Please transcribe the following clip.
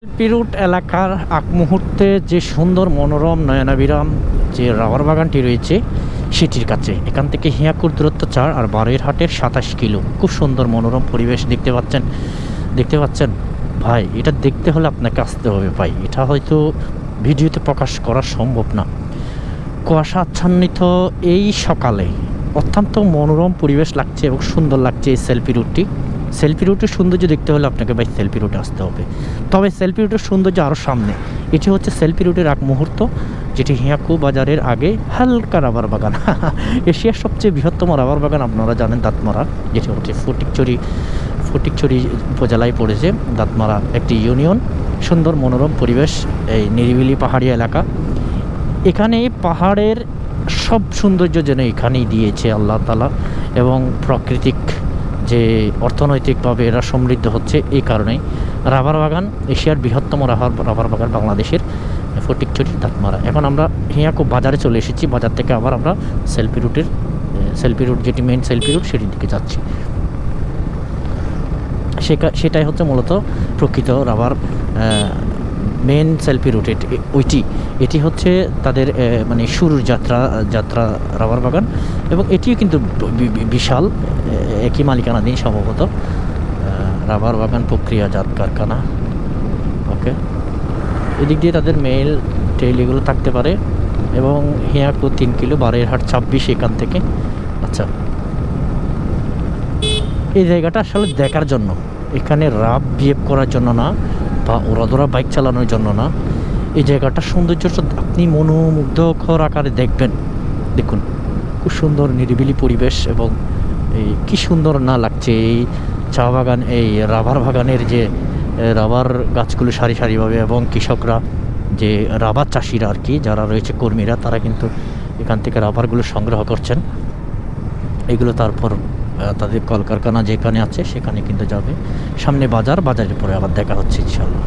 পিরুট এলাকার আগ মুহূর্তে যে সুন্দর মনোরম নয়নাভিরাম যে রাবার বাগানটি রয়েছে সেটির কাছে এখান থেকে হিয়াকুর দূরত্ব 4 আর বারুইরহাটের 27 কিলো। খুব সুন্দর মনোরম পরিবেশ দেখতে পাচ্ছেন ভাই। এটা দেখতে হলে আপনাকে আসতে হবে ভাই, এটা হয়তো ভিডিওতে প্রকাশ করা সম্ভব না। কুয়াশা আচ্ছন্নিত এই সকালে অত্যন্ত মনোরম পরিবেশ লাগছে এবং সুন্দর লাগছে এই সেলফি রুটের সৌন্দর্য দেখতে হলে আপনাকে ভাই সেলফি রুটে আসতে হবে। তবে সেলফি রুটের সৌন্দর্য আরও সামনে। এটি হচ্ছে সেলফি রুটের এক মুহূর্ত, যেটি হিয়াকু বাজারের আগে হালকা রাবার বাগান। এশিয়ার সবচেয়ে বৃহত্তম রাবার বাগান আপনারা জানেন দাঁতমারা, যেটি হচ্ছে ফটিকছড়ি উপজেলায় পড়েছে। দাঁতমারা একটি ইউনিয়ন। সুন্দর মনোরম পরিবেশ, এই নিরিবিলি পাহাড়ি এলাকা। এখানে পাহাড়ের সব সৌন্দর্য যেন এখানেই দিয়েছে আল্লাহ তাআলা, এবং প্রাকৃতিক যে অর্থনৈতিকভাবে এরা সমৃদ্ধ হচ্ছে এই কারণেই। রাবার বাগান এশিয়ার বৃহত্তম রাবার বাগান বাংলাদেশের, ফটিকছড়ি দাঁতমারা। এখন আমরা হিয়াকু বাজারে চলে এসেছি। বাজার থেকে আবার আমরা সেলফি রুট যেটি মেইন সেলফি রুট সেটির দিকে যাচ্ছি। সেটাই হচ্ছে মূলত প্রকৃত রাবার মেন সেলফি রুট। এটি হচ্ছে তাদের মানে শুরুর যাত্রা রাবার বাগান, এবং এটিও কিন্তু বিশাল, একই মালিকানাধীন সম্ভবত রাবার বাগান প্রক্রিয়াজাত কারখানা। ওকে, এদিক দিয়ে তাদের মেল টেল এগুলো থাকতে পারে। এবং হিয়াকু 3 কিলো, বারুইরহাট 26 এখান থেকে। আচ্ছা, এই জায়গাটা আসলে দেখার জন্য, এখানে রাফ বিহেভ করার জন্য না, বা ওরা বাইক চালানোর জন্য না। এই জায়গাটার সৌন্দর্যটা আপনি মনোমুগ্ধকর আকারে দেখবেন। দেখুন, খুব সুন্দর নিরিবিলি পরিবেশ, এবং এই কী সুন্দর না লাগছে এই চা বাগান, এই রাবার বাগানের যে রাবার গাছগুলো সারি সারিভাবে, এবং কৃষকরা যে রাবার চাষিরা আর কি, যারা রয়েছে কর্মীরা, তারা কিন্তু এখান থেকে রাবারগুলো সংগ্রহ করছেন। এগুলো তারপর তাদের কলকারখানা যেখানে আছে সেখানে কিন্তু যাবে। সামনে বাজারের পরে আবার দেখা হচ্ছে ইনশাল্লাহ।